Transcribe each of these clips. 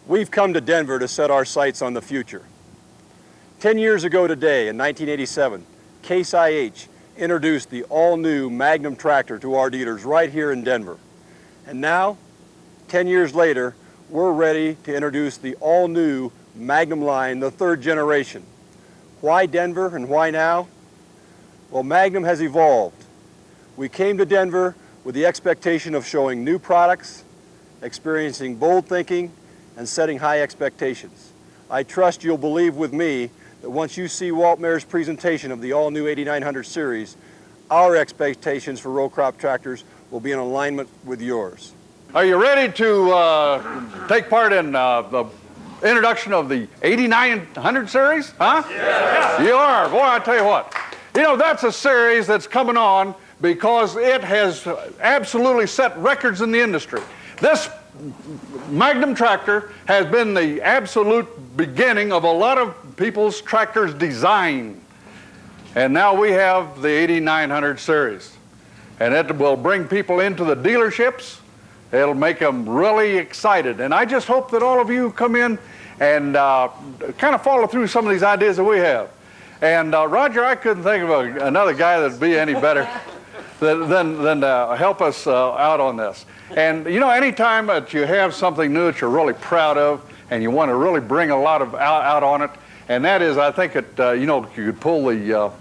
We've come to Denver to set our sights on the future. 10 years ago today, in 1987, Case IH introduced the all-new Magnum tractor to our dealers right here in Denver. And now, 10 years later, we're ready to introduce the all-new Magnum line, the third generation. Why Denver and why now? Well, Magnum has evolved. We came to Denver with the expectation of showing new products, experiencing bold thinking, and setting high expectations. I trust you'll believe with me that once you see Walt Mayer's presentation of the all-new 8900 series, our expectations for row crop tractors will be in alignment with yours. Are you ready to take part in the introduction of the 8900 series? Huh? Yeah. You are. Boy, I tell you what. You know, that's a series that's coming on because it has absolutely set records in the industry. This Magnum tractor has been the absolute beginning of a lot of people's tractors' design. And now we have the 8900 series. And it will bring people into the dealerships. It'll make them really excited. And I just hope that all of you come in and kind of follow through some of these ideas that we have. And Roger, I couldn't think of another guy that'd be any better than help us out on this. And you know, anytime that you have something new that you're really proud of and you want to really bring a lot of out on it, and that is, I think you know, you could pull the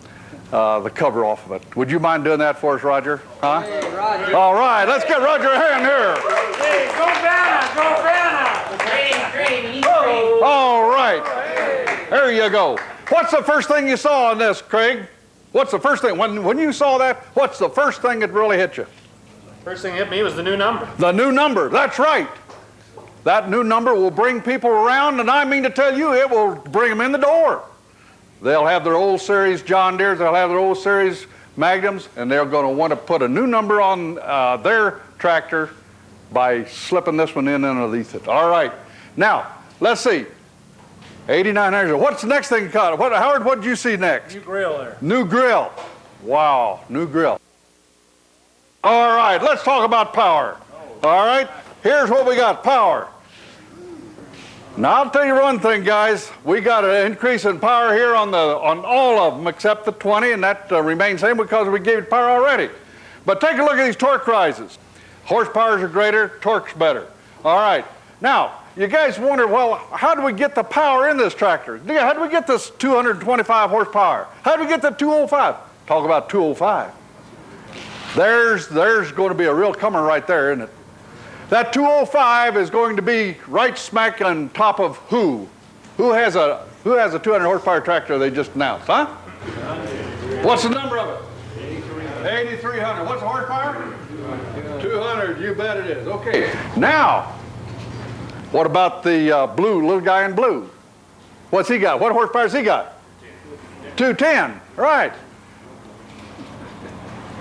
cover off of it. Would you mind doing that for us, Roger? Huh? Hey, Roger. All right, let's get Roger a hand here. Hey, go Vanna, go Vanna. Great, great. All right, there you go. What's the first thing you saw on this, Craig? What's the first thing, when you saw that, what's the first thing that really hit you? First thing that hit me was the new number. The new number, that's right. That new number will bring people around, and I mean to tell you, it will bring them in the door. They'll have their old series John Deere's, they'll have their old series Magnums, and they're going to want to put a new number on their tractor by slipping this one in underneath it. All right, now, let's see. 8900, what's the next thing, Howard, what did you see next? New grill there. New grill. Wow, new grill. All right, let's talk about power. All right, here's what we got, power. Now, I'll tell you one thing, guys. We got an increase in power here on all of them except the 20, and that remains the same because we gave it power already. But take a look at these torque rises. Horsepowers are greater, torque's better. All right, now, you guys wonder, well, how do we get the power in this tractor? How do we get this 225 horsepower? How do we get the 205? Talk about 205. There's going to be a real comer right there, isn't it? That 205 is going to be right smack on top of who? Who has a 200 horsepower tractor they just announced, huh? What's the number of it? 8300. What's the horsepower? 200. You bet it is. Okay. Now, what about the blue, little guy in blue? What's he got? What horsepower's he got? 210. Right.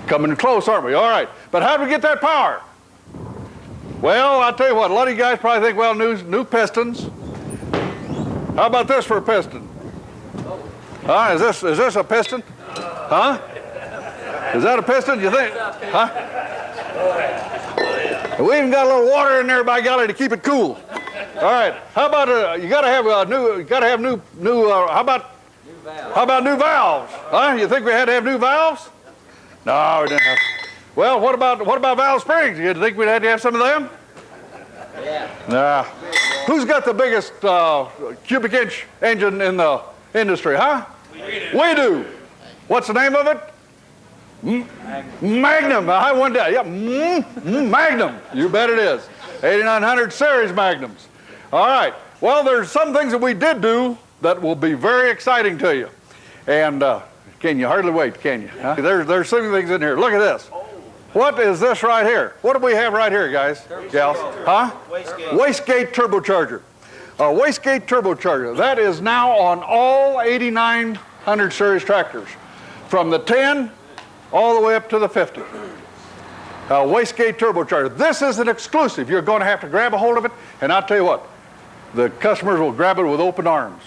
Coming close, aren't we? All right. But how do we get that power? Well, I'll tell you what, a lot of you guys probably think, well, new pistons. How about this for a piston? Is this a piston? Huh? Is that a piston, you think? Huh? We even got a little water in there, by golly, to keep it cool. All right. How about you got to have how about new valves? Huh? You think we had to have new valves? No, we didn't have. Well, what about valve springs? You think we'd have to have some of them? Yeah. Nah. Who's got the biggest cubic inch engine in the industry, huh? We do. What's the name of it? Magnum. I wonder. Yeah, Magnum. You bet it is. 8900 series Magnums. All right. Well, there's some things that we did do that will be very exciting to you. And can you hardly wait, can you? Huh? There's some things in here. Look at this. What is this right here? What do we have right here, guys? Gals? Huh? Wastegate turbocharger. A wastegate turbocharger. That is now on all 8900 series tractors, from the 10 all the way up to the 50. Wastegate turbocharger. This is an exclusive. You're going to have to grab a hold of it, and I'll tell you what, the customers will grab it with open arms.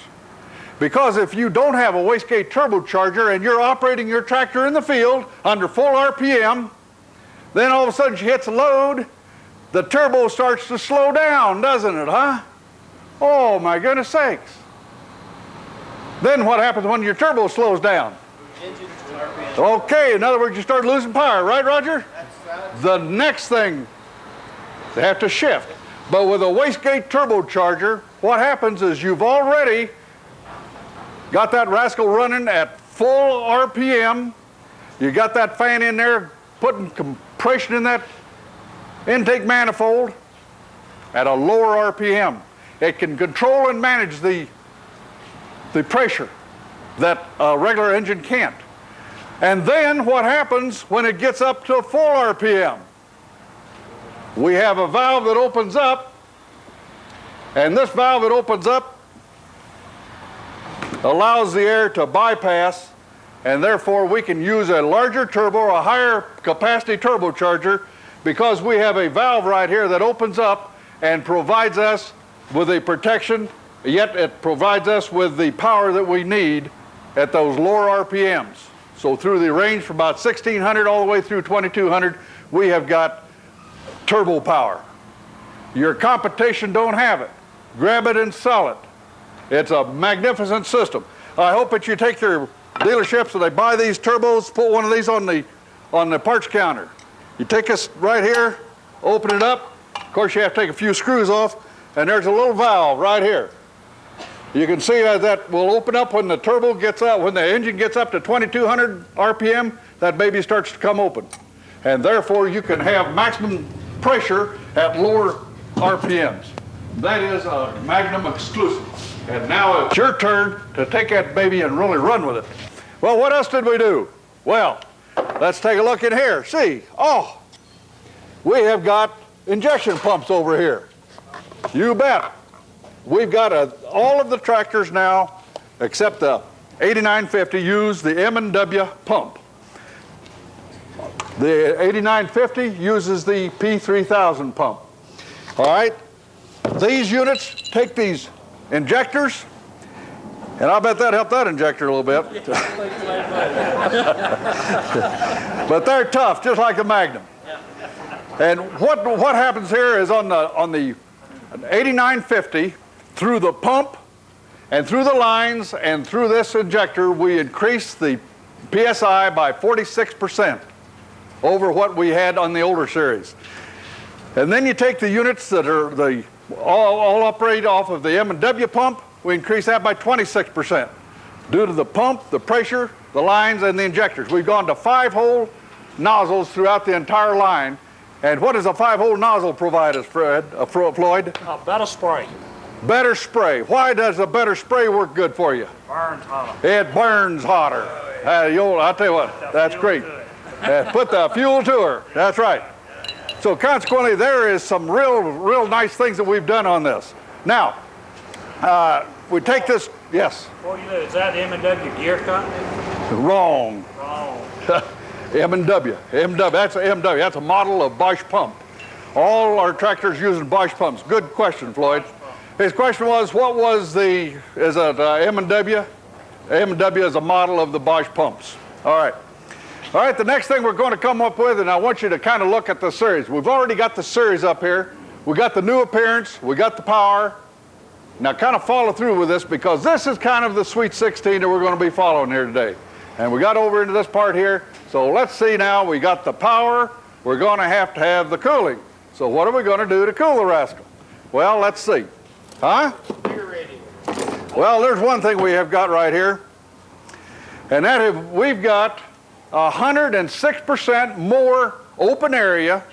Because if you don't have a wastegate turbocharger and you're operating your tractor in the field under full RPM, then all of a sudden she hits a load, the turbo starts to slow down, doesn't it, huh? Oh my goodness sakes. Then what happens when your turbo slows down? Okay, in other words, you start losing power, right, Roger? The next thing, they have to shift. But with a wastegate turbocharger, what happens is you've already got that rascal running at full RPM. You got that fan in there putting compression in that intake manifold at a lower RPM. It can control and manage the pressure that a regular engine can't. And then what happens when it gets up to full RPM? We have a valve that opens up, and this valve that opens up allows the air to bypass, and therefore we can use a larger turbo, a higher capacity turbocharger, because we have a valve right here that opens up and provides us with a protection, yet it provides us with the power that we need at those lower RPMs. So through the range from about 1600 all the way through 2200, we have got turbo power. Your competition don't have it. Grab it and sell it. It's a magnificent system. I hope that you take your dealerships and they buy these turbos, put one of these on the parts counter. You take this right here, open it up. Of course, you have to take a few screws off, and there's a little valve right here. You can see that will open up when the turbo gets up, when the engine gets up to 2200 RPM, that baby starts to come open. And therefore, you can have maximum pressure at lower RPMs. That is a Magnum exclusive. And now it's your turn to take that baby and really run with it. Well, what else did we do? Well, let's take a look in here. See, we have got injection pumps over here. You bet. We've got all of the tractors now, except the 8950, use the M&W pump. The 8950 uses the P3000 pump. All right? These units take these injectors, and I bet that helped that injector a little bit. But they're tough, just like the Magnum. And what happens here is on the 8950, through the pump and through the lines and through this injector, we increase the PSI by 46% over what we had on the older series. And then you take the units that are all operate off of the M&W pump, we increase that by 26%. Due to the pump, the pressure, the lines, and the injectors. We've gone to 5-hole nozzles throughout the entire line. And what does a 5-hole nozzle provide us, Floyd? Better spray. Better spray. Why does a better spray work good for you? Burns hotter. It burns hotter. I'll tell you what, that's great. Put the fuel to her. That's right. So consequently, there is some real nice things that we've done on this. Now, we take this, yes? Before you do, is that M&W gear company? Wrong. Wrong. M&W. That's a M&W. That's a model of Bosch pump. All our tractors using Bosch pumps. Good question, Floyd. His question was, what was is it M&W? M&W is a model of the Bosch pumps. All right. All right, the next thing we're going to come up with, and I want you to kind of look at the series. We've already got the series up here. We got the new appearance. We got the power. Now kind of follow through with this, because this is kind of the Sweet 16 that we're going to be following here today. And we got over into this part here. So let's see now, we got the power. We're going to have the cooling. So what are we going to do to cool the rascal? Well, let's see. Huh? Well, there's one thing we have got right here. And that is we've got 106% more open area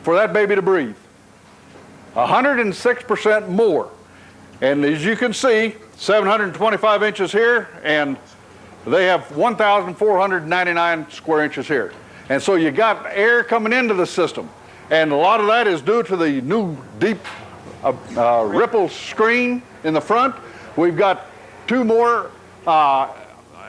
for that baby to breathe. 106% more. And as you can see, 725 inches here, and they have 1,499 square inches here. And so you got air coming into the system. And a lot of that is due to the new deep ripple screen in the front. We've got 2 more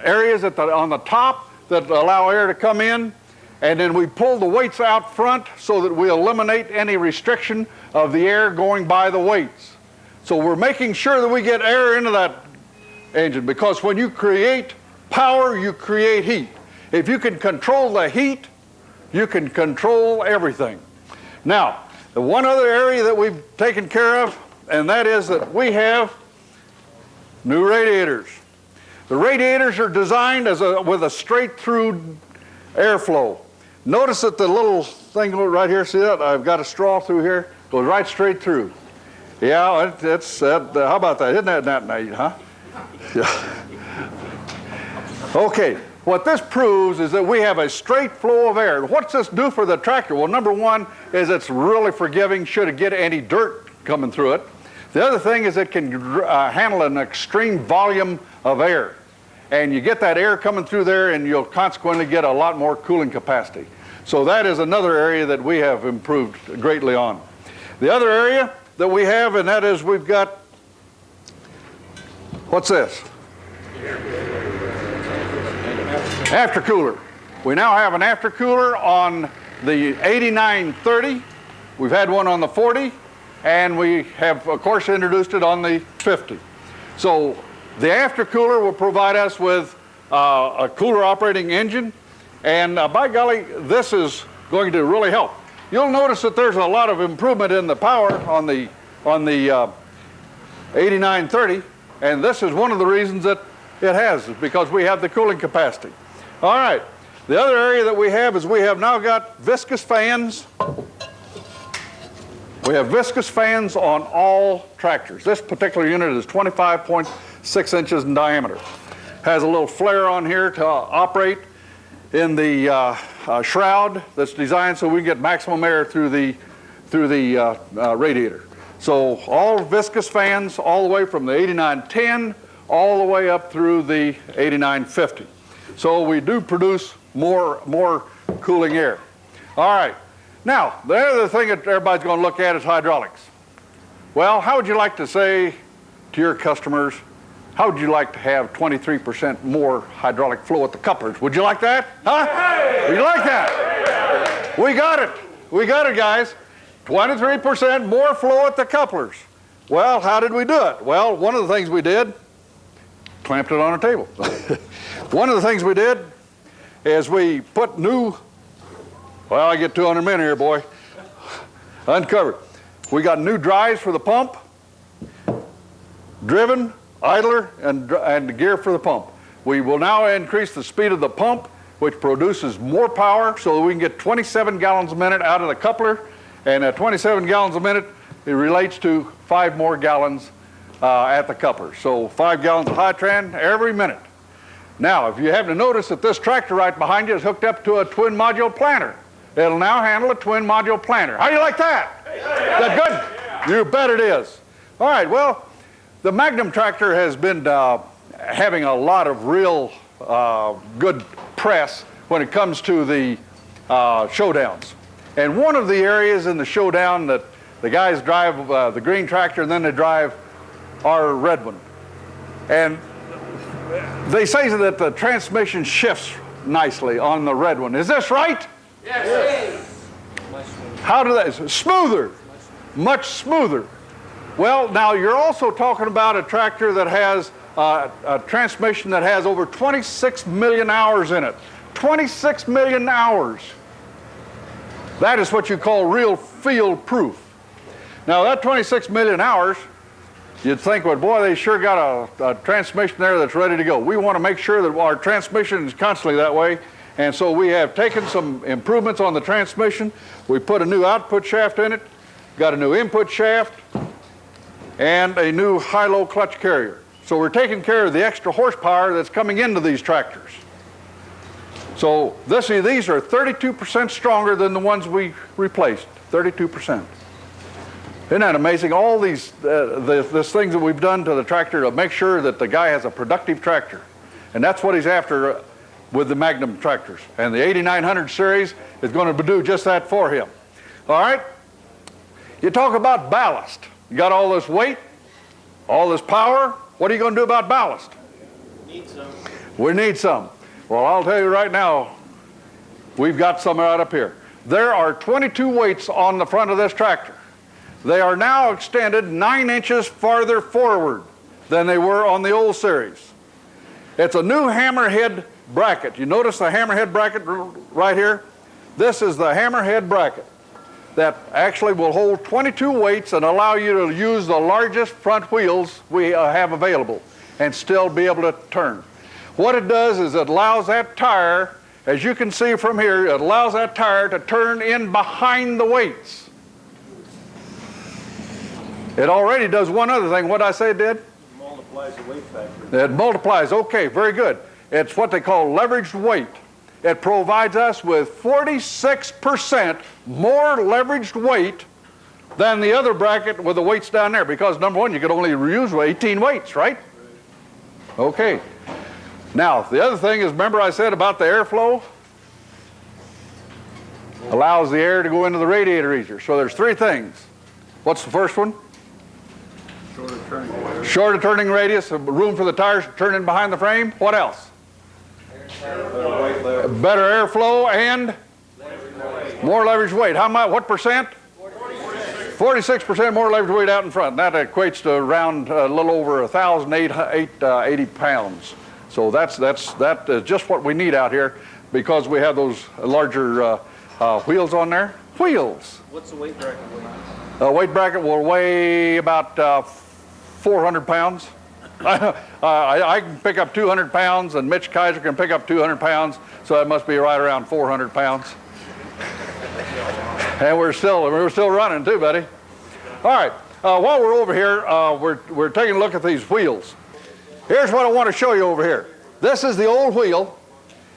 areas on the top that allow air to come in. And then we pull the weights out front so that we eliminate any restriction of the air going by the weights. So we're making sure that we get air into that engine, because when you create power, you create heat. If you can control the heat, you can control everything. Now, the one other area that we've taken care of and that is that we have new radiators. The radiators are designed with a straight through airflow. Notice that the little thing right here, see that? I've got a straw through here, goes right straight through. Yeah, how about that? Isn't that neat, huh? Yeah. Okay, what this proves is that we have a straight flow of air. What's this do for the tractor? Well, number one is it's really forgiving should it get any dirt coming through it. The other thing is it can handle an extreme volume of air. And you get that air coming through there and you'll consequently get a lot more cooling capacity. So that is another area that we have improved greatly on. The other area that we have, and that is we've got, what's this? Aftercooler. We now have an aftercooler on the 8930. We've had one on the 40, and we have, of course, introduced it on the 50. So the aftercooler will provide us with a cooler operating engine, and by golly, this is going to really help. You'll notice that there's a lot of improvement in the power on the 8930, and this is one of the reasons that it has, is because we have the cooling capacity. All right, the other area that we have is we have now got viscous fans. We have viscous fans on all tractors. This particular unit is 25.6 inches in diameter. Has a little flare on here to operate in the shroud that's designed so we can get maximum air through the radiator. So all viscous fans all the way from the 8910 all the way up through the 8950. So we do produce more cooling air. All right. Now, the other thing that everybody's going to look at is hydraulics. Well, how would you like to say to your customers, how would you like to have 23% more hydraulic flow at the couplers? Would you like that? Huh? Would you like that? We got it. We got it, guys. 23% more flow at the couplers. Well, how did we do it? Well, one of the things we did, clamped it on a table. One of the things we did is we put new, well, I get 200 men here, boy. Uncovered. We got new drives for the pump, driven, idler, and gear for the pump. We will now increase the speed of the pump, which produces more power so that we can get 27 gallons a minute out of the coupler. And at 27 gallons a minute, it relates to 5 more gallons at the coupler. So 5 gallons of Hy-Tran every minute. Now, if you happen to notice that this tractor right behind you is hooked up to a twin module planter. It'll now handle a twin module planter. How do you like that? Is that good? You bet it is. All right, well, the Magnum tractor has been having a lot of real good press when it comes to the showdowns. And one of the areas in the showdown that the guys drive the green tractor and then they drive our red one. And they say that the transmission shifts nicely on the red one. Is this right? Yes. How do they? Smoother. Much smoother. Well, now you're also talking about a tractor that has a transmission that has over 26 million hours in it. 26 million hours. That is what you call real field proof. Now that 26 million hours, you'd think, well, boy, they sure got a transmission there that's ready to go. We want to make sure that our transmission is constantly that way. And so we have taken some improvements on the transmission. We put a new output shaft in it, got a new input shaft, and a new high-low clutch carrier. So we're taking care of the extra horsepower that's coming into these tractors. So these are 32% stronger than the ones we replaced, 32%. Isn't that amazing? All these things that we've done to the tractor to make sure that the guy has a productive tractor. And that's what he's after with the Magnum tractors. And the 8900 series is going to do just that for him. All right? You talk about ballast. You got all this weight, all this power. What are you going to do about ballast? Need some. We need some. Well, I'll tell you right now, we've got some right up here. There are 22 weights on the front of this tractor. They are now extended 9 inches farther forward than they were on the old series. It's a new hammerhead bracket. You notice the hammerhead bracket right here? This is the hammerhead bracket. that actually will hold 22 weights and allow you to use the largest front wheels we have available and still be able to turn. What it does is it allows that tire, as you can see from here, it allows that tire to turn in behind the weights. It already does one other thing. What did I say it did? It multiplies the weight factor. It multiplies. Okay, very good. It's what they call leveraged weight. It provides us with 46% more leveraged weight than the other bracket with the weights down there, because number one, you could only use 18 weights, right? Okay. Now, the other thing is, remember I said about the airflow? Allows the air to go into the radiator easier. So there's three things. What's the first one? Shorter turning radius, room for the tires to turn in behind the frame. What else? Better airflow and more leverage weight. How much? What percent? 46% more leverage weight out in front. That equates to around a little over 1,880 pounds. So that is just what we need out here, because we have those larger wheels on there. Wheels. What's the weight bracket weigh? Weight bracket will weigh about 400 pounds. I can pick up 200 pounds, and Mitch Kaiser can pick up 200 pounds, so that must be right around 400 pounds. And we're still running too, buddy. All right, while we're over here, we're taking a look at these wheels. Here's what I want to show you over here. This is the old wheel.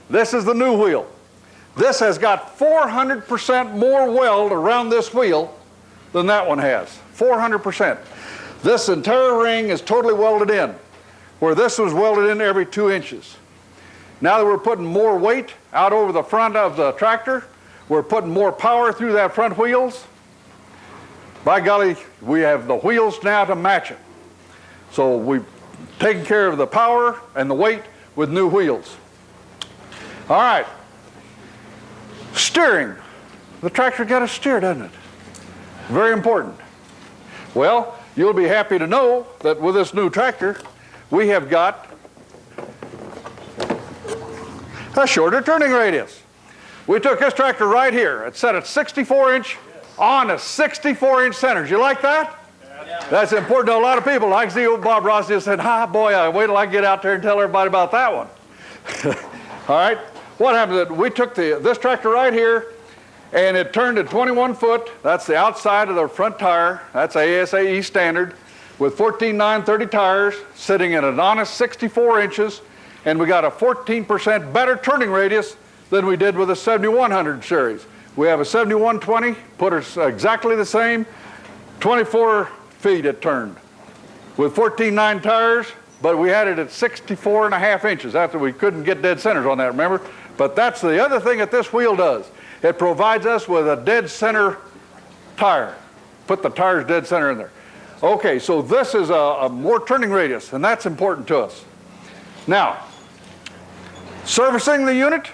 This is the new wheel. This has got 400% more weld around this wheel than that one has. 400%. This entire ring is totally welded in, where this was welded in every 2 inches. Now that we're putting more weight out over the front of the tractor, we're putting more power through that front wheels. By golly, we have the wheels now to match it. So we've taken care of the power and the weight with new wheels. All right. Steering. The tractor got to steer, doesn't it? Very important. Well, you'll be happy to know that with this new tractor, we have got a shorter turning radius. We took this tractor right here. It's set at 64-inch on a 64-inch centers. You like that? Yeah. That's important to a lot of people. I can see old Bob Ross just said, boy, I wait till I get out there and tell everybody about that one. All right. What happened is we took this tractor right here, and it turned to 21 foot. That's the outside of the front tire. That's ASAE standard, with 14.930 tires sitting at an honest 64 inches, and we got a 14% better turning radius than we did with a 7100 series. We have a 7120, put us exactly the same, 24 feet it turned with 14.9 tires, but we had it at 64.5 inches after we couldn't get dead centers on that, remember? But that's the other thing that this wheel does. It provides us with a dead center tire. Put the tires dead center in there. Okay, so this is a more turning radius, and that's important to us. Now, servicing the unit.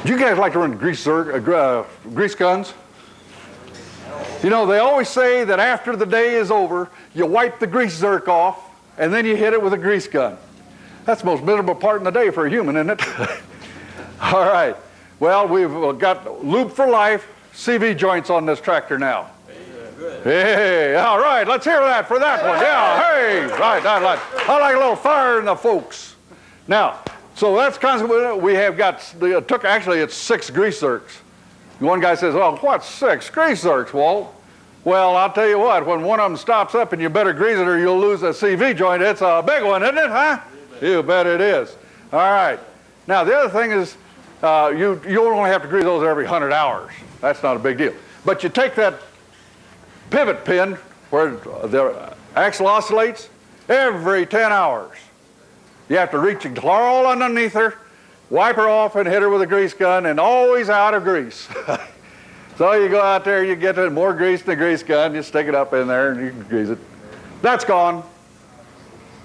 Do you guys like to run grease guns? You know, they always say that after the day is over, you wipe the grease zerk off, and then you hit it with a grease gun. That's the most miserable part in the day for a human, isn't it? All right. Well, we've got Lube for Life CV joints on this tractor now. Hey, all right. Let's hear that for that one. Yeah, hey. Right. I like a little fire in the folks. Now, so that's kind of, we have got, actually it's 6 grease zerks. One guy says, well, what's 6 grease zerks, Walt? Well, I'll tell you what, when one of them stops up and you better grease it or you'll lose a CV joint, it's a big one, isn't it, huh? You bet it is. All right. Now, the other thing is, you only have to grease those every 100 hours. That's not a big deal. But you take that pivot pin where the axle oscillates every 10 hours. You have to reach and crawl underneath her, wipe her off, and hit her with a grease gun, and always out of grease. So you go out there, you get more grease than a grease gun, you stick it up in there, and you can grease it. That's gone.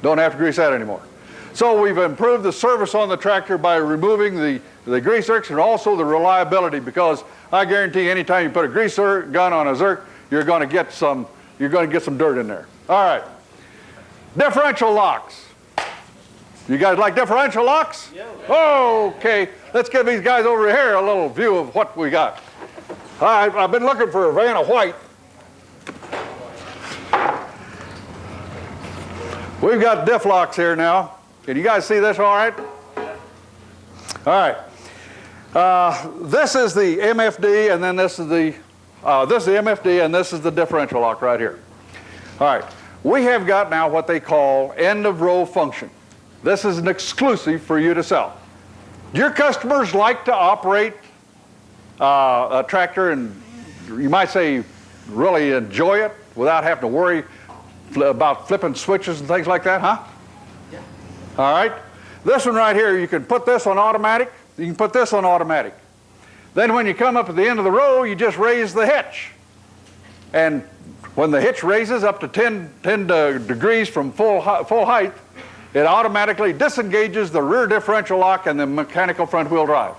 Don't have to grease that anymore. So we've improved the service on the tractor by removing the grease zerks and also the reliability, because I guarantee anytime you put a grease gun on a zerk, you're going to get some dirt in there. All right. Differential locks. You guys like differential locks? Yeah. Okay, let's give these guys over here a little view of what we got. All right, I've been looking for a Vanna White. We've got diff locks here now. Can you guys see this all right? All right. This is the MFD, and then this is the MFD, and this is the differential lock right here. All right. We have got now what they call end of row function. This is an exclusive for you to sell. Do your customers like to operate a tractor and, you might say, really enjoy it without having to worry about flipping switches and things like that, huh? Yeah. All right. This one right here, you can put this on automatic. You can put this on automatic. Then when you come up at the end of the row, you just raise the hitch. And when the hitch raises up to 10 degrees from full height, it automatically disengages the rear differential lock and the mechanical front wheel drive.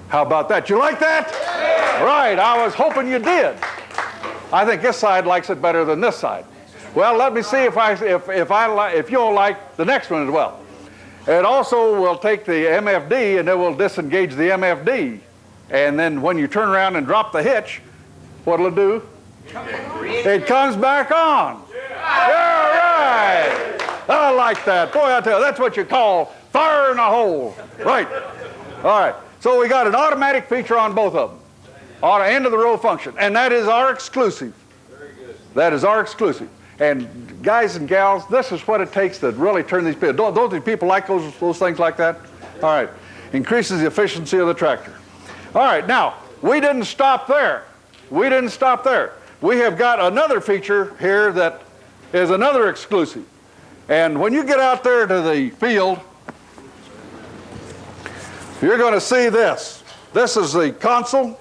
How about that? You like that? Yeah. Right, I was hoping you did. I think this side likes it better than this side. Well, let me see if you'll like the next one as well. It also will take the MFD and it will disengage the MFD. And then when you turn around and drop the hitch, what'll it do? It comes back on. Yeah, right. I like that. Boy, I tell you, that's what you call fire in a hole. Right. All right. So we got an automatic feature on both of them. On end of the row function. And that is our exclusive. Very good. That is our exclusive. And guys and gals, this is what it takes to really turn these people. Don't these people like those things like that? All right. Increases the efficiency of the tractor. All right. Now, we didn't stop there. We didn't stop there. We have got another feature here that is another exclusive. And when you get out there to the field, you're going to see this. This is the console.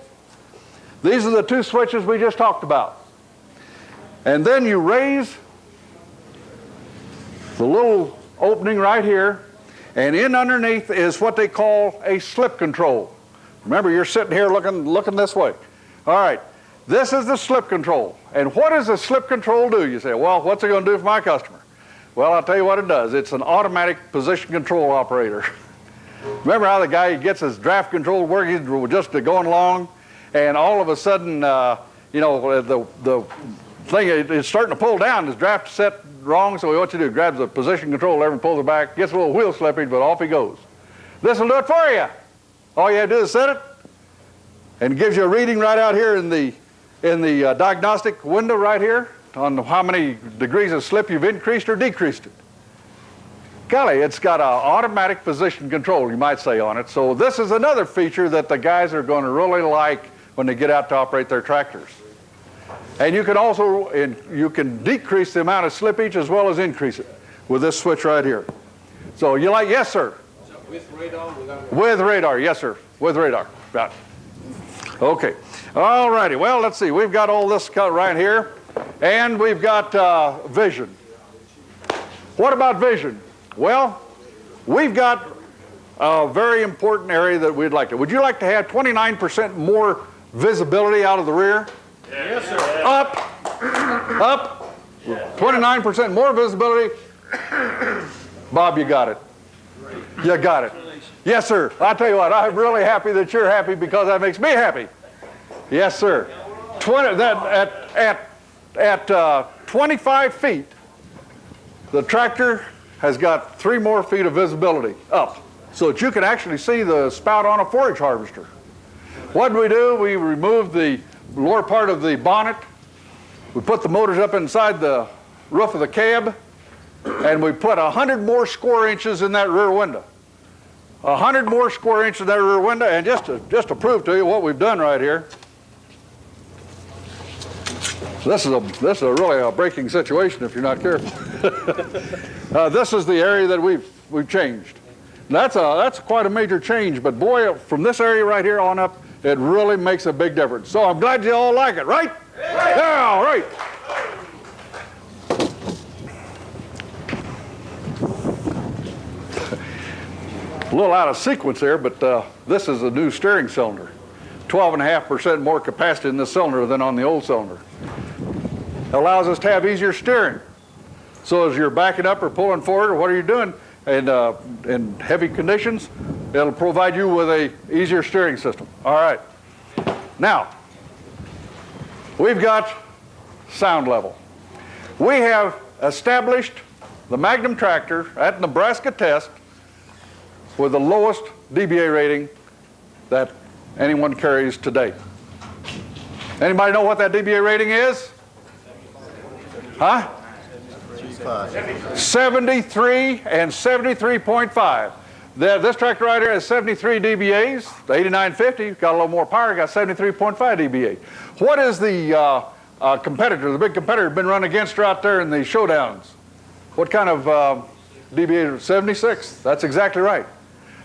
These are the two switches we just talked about. And then you raise the little opening right here, and in underneath is what they call a slip control. Remember, you're sitting here looking this way. All right, this is the slip control. And what does the slip control do? You say, well, what's it going to do for my customer? Well, I'll tell you what it does. It's an automatic position control operator. Remember how the guy gets his draft control working, just going along, and all of a sudden, you know, the thing is starting to pull down. His draft set wrong, so what you do, grabs the position control lever and pulls it back, gets a little wheel slippage, but off he goes. This will do it for you. All you have to do is set it, and it gives you a reading right out here in the diagnostic window right here on how many degrees of slip you've increased or decreased it. Golly, it's got an automatic position control, you might say, on it. So this is another feature that the guys are going to really like when they get out to operate their tractors. And you can also you can decrease the amount of slippage as well as increase it with this switch right here. So you like, yes, sir? So with radar? With radar, yes, sir. With radar. Right. Okay. All righty. Well, let's see. We've got all this right here, and we've got vision. What about vision? Well, we've got a very important area that we'd like to. Would you like to have 29% more visibility out of the rear? Yes, sir. Up, up, 29% more visibility. Bob, you got it. You got it. Yes, sir. I'll tell you what, I'm really happy that you're happy because that makes me happy. Yes, sir. At 25 feet, the tractor has got 3 more feet of visibility up so that you can actually see the spout on a forage harvester. What do? We remove the lower part of the bonnet. We put the motors up inside the roof of the cab, and we put 100 more square inches in that rear window. 100 more square inches in that rear window, and just to prove to you what we've done right here. This is really a breaking situation if you're not careful. This is the area that we've changed. That's quite a major change, but boy, from this area right here on up, it really makes a big difference. So I'm glad you all like it, right? Yeah, all right. A little out of sequence there, but this is a new steering cylinder. 12.5% more capacity in this cylinder than on the old cylinder. It allows us to have easier steering. So as you're backing up or pulling forward or what are you doing, in heavy conditions. It'll provide you with a easier steering system. All right. Now, we've got sound level. We have established the Magnum tractor at Nebraska test with the lowest dBA rating that anyone carries today. Anybody know what that dBA rating is? Huh? 73 and 73.5. This tractor right here has 73 dBAs. The 8950 got a little more power, got 73.5 dBA. What is the competitor, the big competitor, been run against her out there in the showdowns? What kind of dBA? 76. That's exactly right.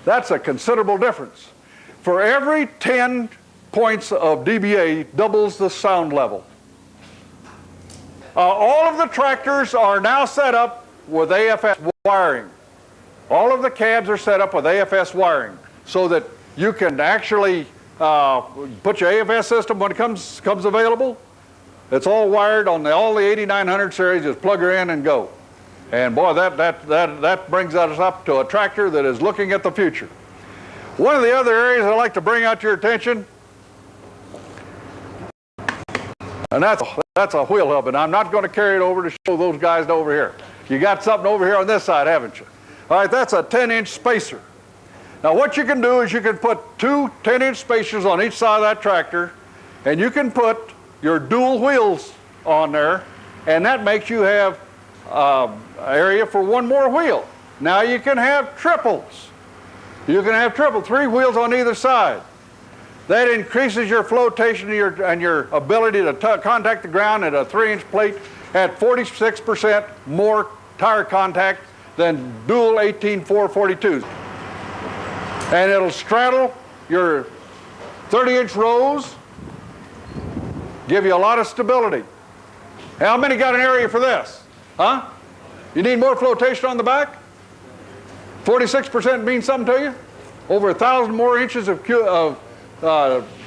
That's a considerable difference. For every 10 points of dBA doubles the sound level. All of the tractors are now set up with AFS wiring. All of the cabs are set up with AFS wiring so that you can actually put your AFS system when it comes available. It's all wired on all the 8900 series. Just plug her in and go. And boy, that brings us up to a tractor that is looking at the future. One of the other areas I'd like to bring out to your attention, and that's a wheel hub, and I'm not going to carry it over to show those guys over here. You got something over here on this side, haven't you? All right, that's a 10-inch spacer. Now what you can do is you can put two 10-inch spacers on each side of that tractor, and you can put your dual wheels on there, and that makes you have area for one more wheel. Now you can have triples. You can have three wheels on either side. That increases your flotation and your ability to contact the ground at a 3-inch plate at 46% more tire contact than dual 18-442s. And it'll straddle your 30-inch rows, give you a lot of stability. How many got an area for this? Huh? You need more flotation on the back? 46% means something to you? Over 1,000 more inches of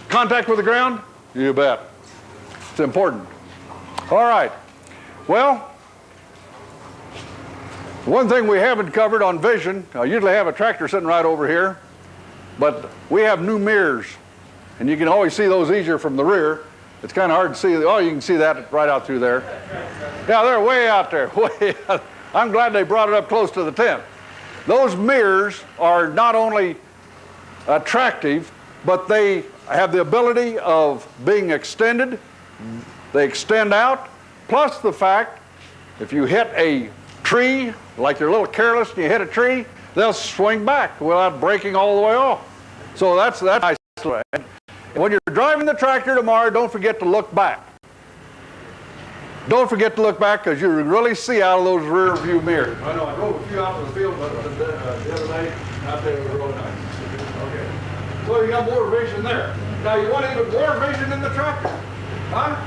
contact with the ground? You bet. It's important. All right. Well, one thing we haven't covered on vision, I usually have a tractor sitting right over here, but we have new mirrors, and you can always see those easier from the rear. It's kind of hard to see. Oh, you can see that right out through there. Yeah, they're way out there. Way out. I'm glad they brought it up close to the tent. Those mirrors are not only attractive, but they have the ability of being extended. They extend out, plus the fact if you hit a tree, like you're a little careless and you hit a tree, they'll swing back without breaking all the way off. So that's nice. When you're driving the tractor tomorrow, don't forget to look back. Don't forget to look back, because you really see out of those rear view mirrors. I know, I drove a few out in the field the other day, and I tell you it was really nice. Okay. So you got more vision there. Now you want even more vision in the tractor. Huh?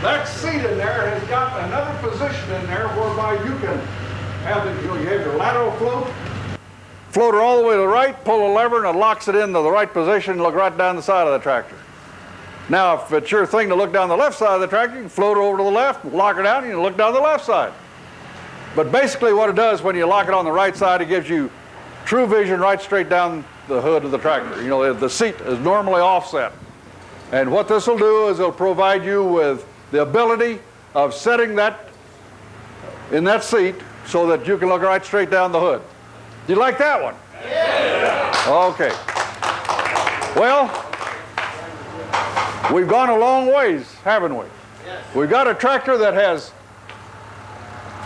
That seat in there has got another position in there whereby you can have you have your lateral floater all the way to the right, pull a lever, and it locks it into the right position and look right down the side of the tractor. Now, if it's your thing to look down the left side of the tractor, you can float it over to the left, lock it out, and you can look down the left side. But basically what it does when you lock it on the right side, it gives you true vision right straight down the hood of the tractor. You know, the seat is normally offset. And what this will do is it'll provide you with the ability of setting that in that seat so that you can look right straight down the hood. Do you like that one? Yeah. Okay. Well, we've gone a long ways, haven't we? Yes. We've got a tractor that has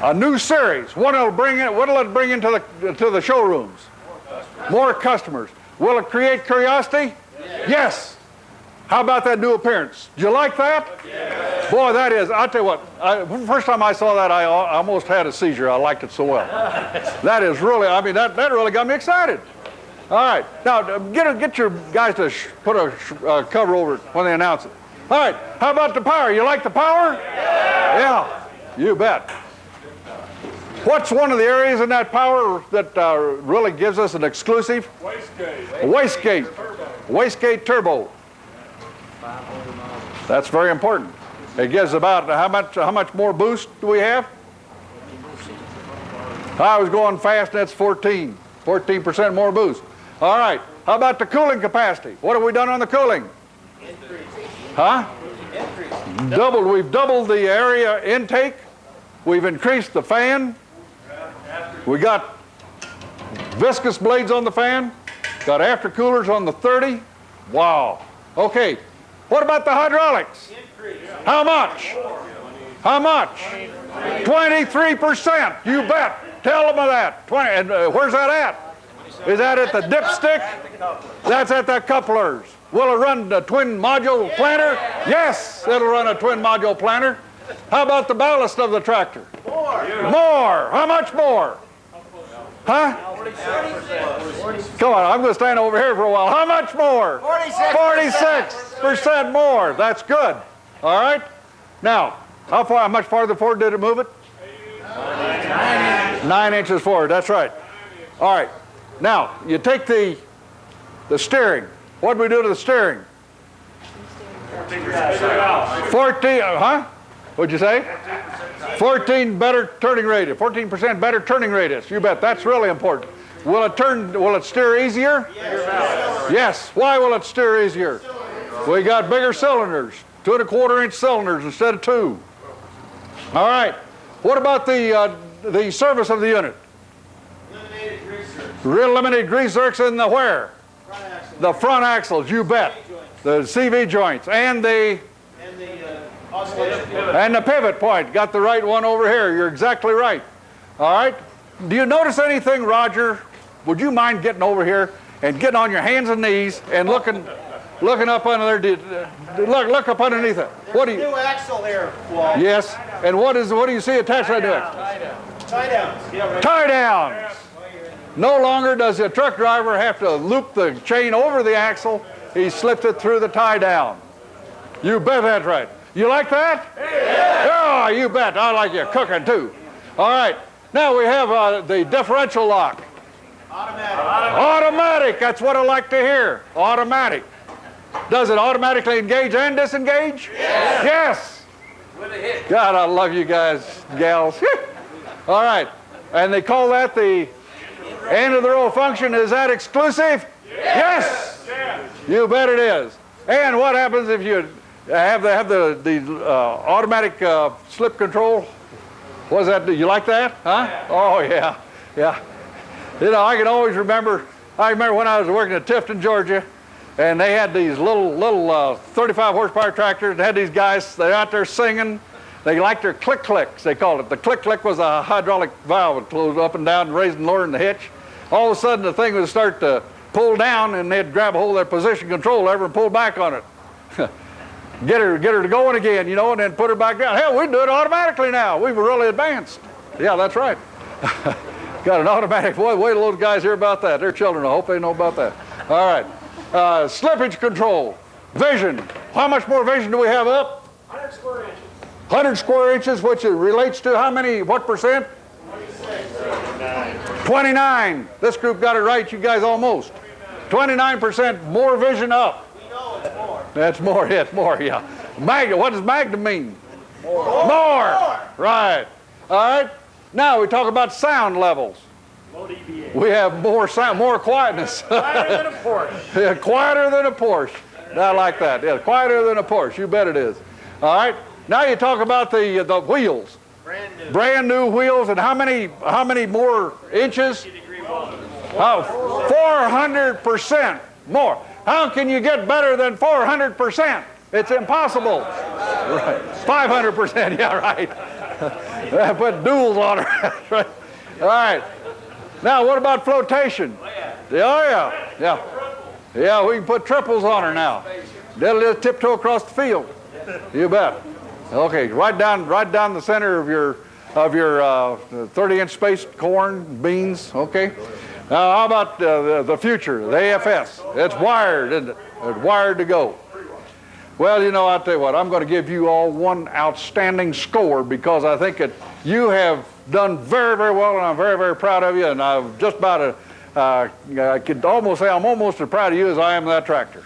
a new series. What'll it bring into the showrooms? More customers. Will it create curiosity? Yes. How about that new appearance? Do you like that? Yes. Boy, that is, I'll tell you what, first time I saw that, I almost had a seizure. I liked it so well. That is really, I mean, that really got me excited. All right, now get your guys to put a cover over it when they announce it. All right, how about the power? You like the power? Yeah, you bet. What's one of the areas in that power that really gives us an exclusive? Wastegate. Wastegate turbo. That's very important. It gives about how much more boost do we have? I was going fast, and that's 14% more boost. All right, how about the cooling capacity? What have we done on the cooling? Huh? We've doubled the area intake. We've increased the fan. We got viscous blades on the fan. Got aftercoolers on the 30. Wow. Okay. What about the hydraulics? How much? How much? 23%. You bet. Tell them of that. 20. And where's that at? Is that at the dipstick? That's at the couplers. Will it run a twin module planter? Yes, it'll run a twin module planter. How about the ballast of the tractor? More. How much more? Huh? 46. Come on, I'm going to stand over here for a while. How much more? 46% more. That's good. All right. Now, how much farther forward did it move it? 9 inches forward. That's right. All right. Now, you take the steering. What do we do to the steering? 14, huh? What'd you say? 14% better turning radius. 14% better turning radius. You bet. That's really important. Will it steer easier? Yes. Why will it steer easier? We got bigger cylinders, 2 1/4-inch cylinders instead of 2. All right. What about the service of the unit? Eliminated grease zerks in the where? The front axles, you bet. The CV joints and the pivot point. Got the right one over here. You're exactly right. All right. Do you notice anything, Roger? Would you mind getting over here and getting on your hands and knees and looking up under there? Look up underneath it. What do you? New axle there, Walt. Yes. And what do you see attached right to it? Tie downs. Tie downs. No longer does a truck driver have to loop the chain over the axle. He slipped it through the tie down. You bet that's right. You like that? Yeah. Oh, you bet. I like you cooking too. All right. Now we have the differential lock. Automatic. That's what I like to hear. Automatic. Does it automatically engage and disengage? Yes. God, I love you guys, gals. All right. And they call that the end of the row function. Is that exclusive? Yes. You bet it is. And what happens if you have the automatic slip control? What's that? Do you like that? Huh? Oh yeah, yeah. You know, I can always remember. I remember when I was working at Tifton, Georgia, and they had these little 35 horsepower tractors. They had these guys. They're out there singing. They liked their click clicks. They called it. The click click was a hydraulic valve that closed up and down, raising and lowering the hitch. All of a sudden, the thing would start to pull down, and they'd grab a hold of their position control lever and pull back on it. Get her to going again, you know, and then put her back down. Hell, we do it automatically now. We've really advanced. Yeah, that's right. Got an automatic. Boy, wait till those guys hear about that. Their children, I hope they know about that. All right. Slippage control. Vision. How much more vision do we have up? 100 square inches. 100 square inches, which relates to how many, what percent? 29. This group got it right, you guys almost. 29% more vision up. We know it's more. That's more, yeah, it's more, yeah. Magnum, what does Magnum mean? More. Right. All right. Now we talk about sound levels. Low dBA. We have more sound, more quietness. Quieter than a Porsche. Yeah, quieter than a Porsche. I like that. Yeah, quieter than a Porsche. You bet it is. All right. Now you talk about the wheels. Brand new. Brand new wheels, and how many more inches? 400% more. How can you get better than 400%? It's impossible. Right. 500%. Yeah, right. Put duals on her. Right. All right. Now, what about flotation? Oh yeah. Yeah. Yeah, we can put triples on her now. They'll just tiptoe across the field. You bet. Okay, right down the center of your 30-inch spaced corn, beans. Okay. Now, how about the future, the AFS? It's wired, isn't it? It's wired to go. Well, you know, I'll tell you what. I'm going to give you all one outstanding score because I think that you have done very, very well, and I'm very, very proud of you. And I've just about I could almost say I'm almost as proud of you as I am of that tractor.